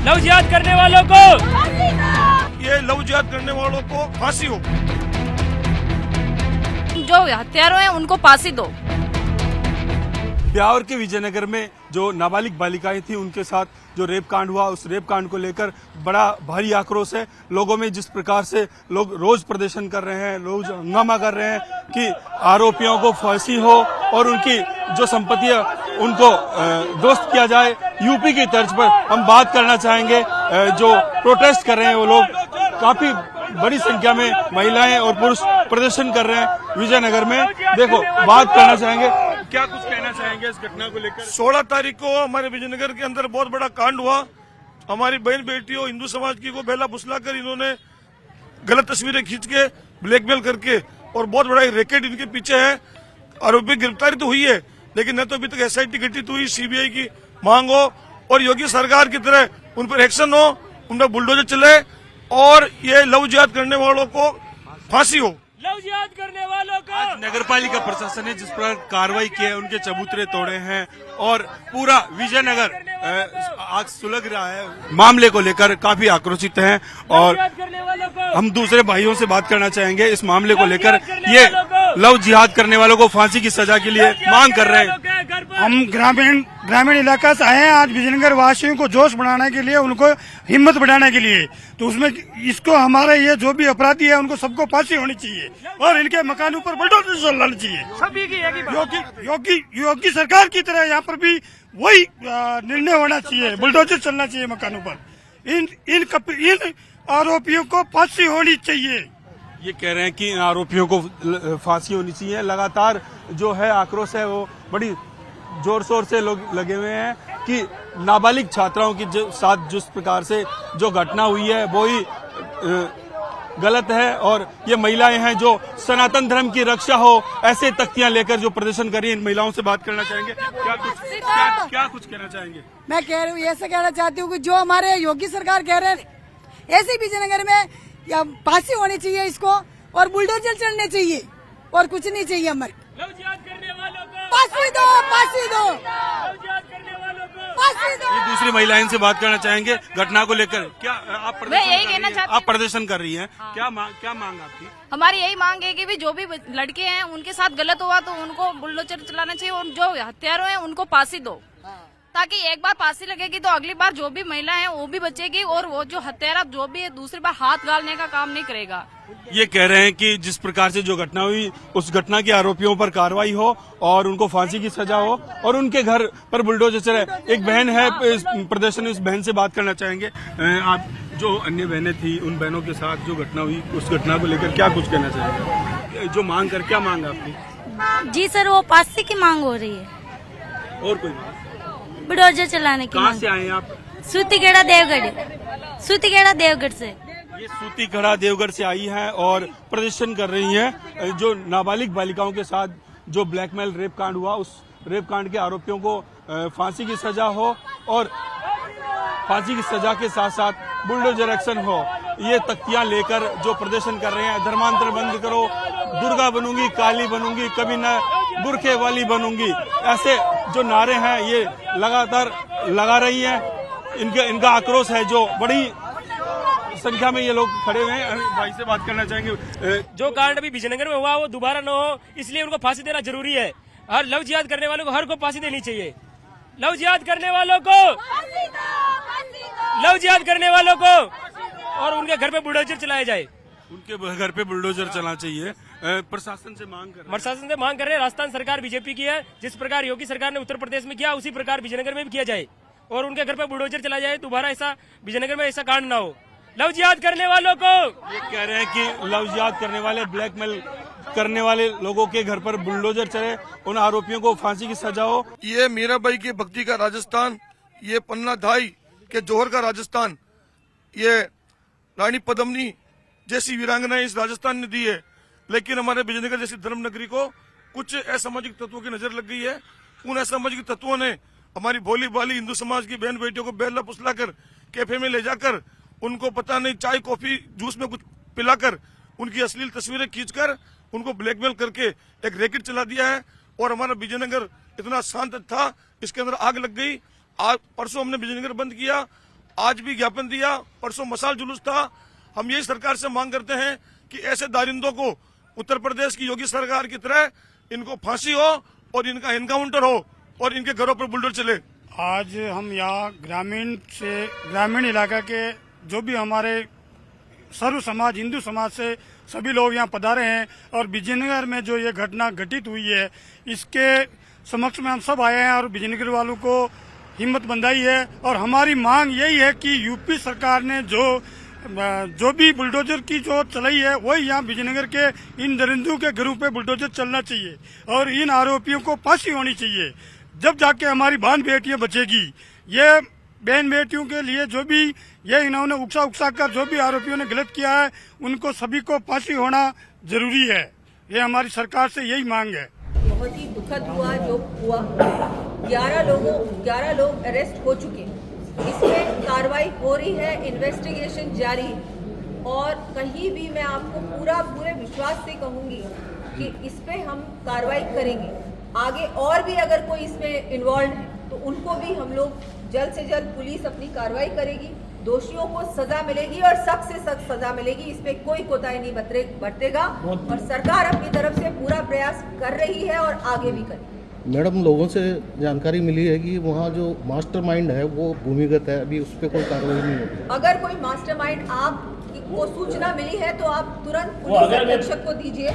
Love जिहाद करने वालों को ये लव जिहाद करने वालों को फांसी हो। जो हत्यारों हैं उनको फांसी दो। ब्यावर के विजयनगर में जो नाबालिग बालिकाएं थी उनके साथ जो रेप कांड हुआ, उस रेप कांड को लेकर बड़ा भारी आक्रोश है लोगों में। जिस प्रकार से लोग रोज प्रदर्शन कर रहे हैं, रोज हंगामा कर रहे हैं कि आरोपियों को फांसी हो और उनकी जो संपत्तियां उनको दुरुस्त किया जाए। यूपी की तर्ज पर हम बात करना चाहेंगे, जो प्रोटेस्ट कर रहे हैं वो लोग काफी बड़ी संख्या में महिलाएं और पुरुष प्रदर्शन कर रहे हैं विजयनगर में। देखो, बात करना चाहेंगे, क्या कुछ कहना चाहेंगे इस घटना को लेकर? 16 तारीख को हमारे विजयनगर के अंदर बहुत बड़ा कांड हुआ। हमारी बहन बेटियों हिंदू समाज की को बेला फुसलाकर इन्होंने गलत तस्वीरें खींच के ब्लैकमेल करके, और बहुत बड़ा रैकेट इनके पीछे है। आरोपी गिरफ्तारी तो हुई है, लेकिन न तो अभी तक SIT गठित हुई, CBI की मांग हो और योगी सरकार की तरह उन पर एक्शन हो, उन पर बुलडोजर चले और ये लव जिहाद करने वालों को फांसी हो। लव जिहाद करने वालों को आज नगर पालिका प्रशासन ने जिस प्रकार कार्रवाई की है, उनके चबूतरे तोड़े हैं और पूरा विजयनगर आग सुलग रहा है। मामले को लेकर काफी आक्रोशित हैं और करने वालों को हम दूसरे भाइयों से बात करना चाहेंगे इस मामले को लेकर। ये लव जिहाद करने वालों को फांसी की सजा के लिए मांग कर रहे हैं। हम ग्रामीण इलाका से आए हैं आज विजयनगर वासियों को जोश बढ़ाने के लिए, उनको हिम्मत बढ़ाने के लिए। तो उसमें इसको हमारे ये जो भी अपराधी है उनको सबको फांसी होनी चाहिए और इनके मकानों पर बुलडोजर चलाना चाहिए। योगी सरकार की तरह यहाँ पर भी वही निर्णय होना चाहिए, बुलडोजर चलना चाहिए मकानों पर। इन आरोपियों को फांसी होनी चाहिए। ये कह रहे हैं कि इन आरोपियों को फांसी होनी चाहिए। लगातार जो है आक्रोश है वो बड़ी जोर शोर से लोग लगे हुए हैं कि नाबालिग छात्राओं के साथ जिस प्रकार से जो घटना हुई है वो ही गलत है और ये महिलाएं हैं जो सनातन धर्म की रक्षा हो, ऐसे तख्तियां लेकर जो प्रदर्शन कर रही हैं। इन महिलाओं से बात करना चाहेंगे, क्या कुछ कहना चाहेंगे? मैं कह रही हूँ, ऐसा कहना चाहती हूँ कि जो हमारे योगी सरकार कह रहे हैं ऐसे विजयनगर में या फांसी होनी चाहिए इसको और बुलडोजर चलने चाहिए और कुछ नहीं चाहिए। हमारे लव जिहाद करने वालों को फांसी दो, फांसी दो, लव जिहाद करने वालों को फांसी दो। ये दूसरी महिलाएं से बात करना चाहेंगे घटना को लेकर। क्या आप मैं यही कहना चाहती हूँ। आप प्रदर्शन कर रही हैं, क्या मांग आपकी? हमारी यही मांग है कि भी जो भी लड़के हैं उनके साथ गलत हुआ तो उनको बुलडोजर चलाना चाहिए और जो हत्यारों हैं उनको फांसी दो, ताकि एक बार फांसी लगेगी तो अगली बार जो भी महिला है वो भी बचेगी और वो जो हत्यारा जो भी है दूसरी बार हाथ गालने का काम नहीं करेगा। ये कह रहे हैं कि जिस प्रकार से जो घटना हुई उस घटना के आरोपियों पर कार्रवाई हो और उनको फांसी की सजा हो और उनके घर पर बुलडोजर चले। एक बहन है इस प्रदर्शन में, इस बहन से बात करना चाहेंगे। आप जो अन्य बहनें थी उन बहनों के साथ जो घटना हुई उस घटना को लेकर क्या कुछ कहना चाहेंगे? जो मांग कर क्या मांग आपकी? जी सर, वो फांसी की मांग हो रही है और कोई बुलडोजर चलाने की कहाँ मांग। से आए हैं आप? सूतीखेड़ा देवगढ़ से। ये सूतीखेड़ा देवगढ़ से आई हैं और प्रदर्शन कर रही हैं। जो नाबालिग बालिकाओं के साथ जो ब्लैकमेल रेप कांड हुआ, उस रेप कांड के आरोपियों को फांसी की सजा हो और फांसी की सजा के साथ साथ बुलडोजर एक्शन हो। ये तख्तियां लेकर जो प्रदर्शन कर रहे हैं, धर्मांतर बंद करो, दुर्गा बनूंगी, काली बनूंगी, कभी न बुरखे वाली बनूंगी, ऐसे जो नारे हैं ये लगातार लगा रही हैं। इनका आक्रोश है जो बड़ी संख्या में ये लोग खड़े हुए हैं। भाई से बात करना चाहेंगे। जो कांड अभी विजयनगर में हुआ वो दोबारा न हो, इसलिए उनको फांसी देना जरूरी है। हर लव जिहाद करने वालों को हर को फांसी देनी चाहिए। लव जिहाद करने वालों को, लव जिहाद करने वालों को और उनके घर पे बुलडोजर चलाया जाए। उनके घर पे बुलडोजर चलना चाहिए। प्रशासन से मांग कर रहे हैं। राजस्थान सरकार बीजेपी की है, जिस प्रकार योगी सरकार ने उत्तर प्रदेश में किया उसी प्रकार विजयनगर में भी किया जाए और उनके घर पे बुलडोजर चला जाए। दोबारा ऐसा विजयनगर में ऐसा कांड ना हो। लव जिहाद करने वालों को ये कह रहे हैं कि लव जिहाद करने वाले, ब्लैकमेल करने वाले लोगों के घर पर बुलडोजर चले, उन आरोपियों को फांसी की सजा हो। ये मीराबाई की भक्ति का राजस्थान, ये पन्ना धाई के जौहर का राजस्थान, ये रानी पद्मिनी जैसी वीरांगना इस राजस्थान ने दी है। लेकिन हमारे विजयनगर जैसी धर्म नगरी को कुछ असामाजिक तत्वों की नजर लग गई है। उन असामाजिक तत्वों ने हमारी भोली भाली हिंदू समाज की बहन बेटियों को बेला फुसलाकर कैफे में ले जाकर उनको पता नहीं चाय कॉफी जूस में कुछ पिलाकर उनकी अश्लील तस्वीरें खींचकर उनको ब्लैकमेल करके एक रैकेट चला दिया है। और हमारा विजयनगर इतना शांत था, इसके अंदर आग लग गई। आज परसों हमने विजयनगर बंद किया आज भी ज्ञापन दिया, परसों मसाल जुलूस था। हम यही सरकार से मांग करते हैं कि ऐसे दारिंदों को उत्तर प्रदेश की योगी सरकार की तरह इनको फांसी हो और इनका एनकाउंटर हो और इनके घरों पर बुलडोजर चले। आज हम यहाँ ग्रामीण इलाका के जो भी हमारे सर्व समाज हिंदू समाज से सभी लोग यहाँ पधारे हैं और विजयनगर में जो ये घटना घटित हुई है इसके समक्ष में हम सब आए हैं और विजयनगर वालों को हिम्मत बंधाई है। और हमारी मांग यही है कि यूपी सरकार ने जो भी बुलडोजर की जो चलाई है वही यहाँ विजयनगर के इन दरिंदों के घरों पे बुलडोजर चलना चाहिए और इन आरोपियों को फांसी होनी चाहिए। जब जाके हमारी बहन बेटियां बचेगी। ये बहन बेटियों के लिए जो भी ये इन्होंने उकसा कर जो भी आरोपियों ने गलत किया है उनको सभी को फांसी होना जरूरी है। ये हमारी सरकार से यही मांग है। बहुत ही दुखद हुआ जो हुआ। 11 लोग अरेस्ट हो चुके, इसमें कार्रवाई हो रही है, इन्वेस्टिगेशन जारी। और कहीं भी मैं आपको पूरे विश्वास से कहूंगी कि इस पे हम कार्रवाई करेंगे। आगे और भी अगर कोई इसमें इन्वॉल्व है तो उनको भी हम लोग जल्द से जल्द पुलिस अपनी कार्रवाई करेगी, दोषियों को सजा मिलेगी और सख्त से सख्त सजा मिलेगी। इस पे कोई कोताही नहीं बरतेगा और सरकार अपनी तरफ से पूरा प्रयास कर रही है और आगे भी करेगी। मैडम, लोगों से जानकारी मिली है कि वहाँ जो मास्टरमाइंड है वो भूमिगत है, अभी उस पर कोई कार्रवाई नहीं होती। अगर कोई मास्टरमाइंड आपको सूचना मिली है तो आप तुरंत पुलिस अधीक्षक को दीजिए।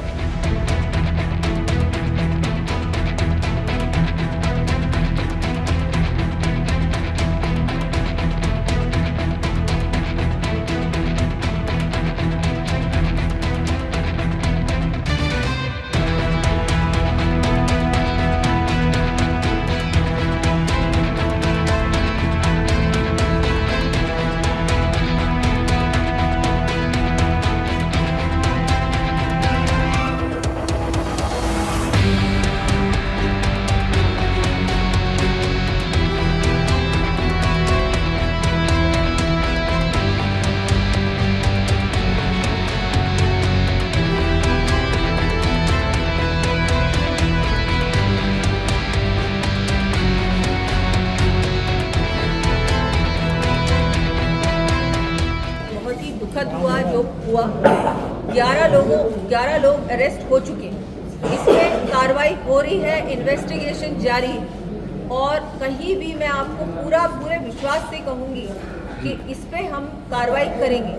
दुखद हुआ जो हुआ। 11 लोग अरेस्ट हो चुके, इसमें कार्रवाई हो रही है, इन्वेस्टिगेशन जारी। और कहीं भी मैं आपको पूरे विश्वास से कहूंगी कि इस पे हम कार्रवाई करेंगे।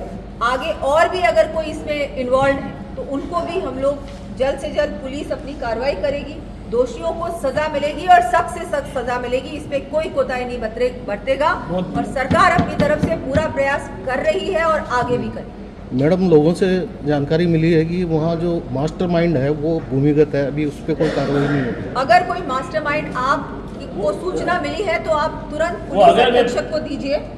आगे और भी अगर कोई इसमें इन्वॉल्व है तो उनको भी हम लोग जल्द से जल्द पुलिस अपनी कार्रवाई करेगी, दोषियों को सजा मिलेगी और सख्त से सख्त सजा मिलेगी। इस पे कोई कोताही नहीं बरतेगा और सरकार अपनी तरफ से पूरा प्रयास कर रही है और आगे भी करेगी। मैडम, लोगों से जानकारी मिली है कि वहाँ जो मास्टरमाइंड है वो भूमिगत है, अभी उस पर कोई कार्रवाई नहीं होती। अगर कोई मास्टरमाइंड आपको सूचना मिली है तो आप तुरंत पुलिस अधीक्षक को दीजिए।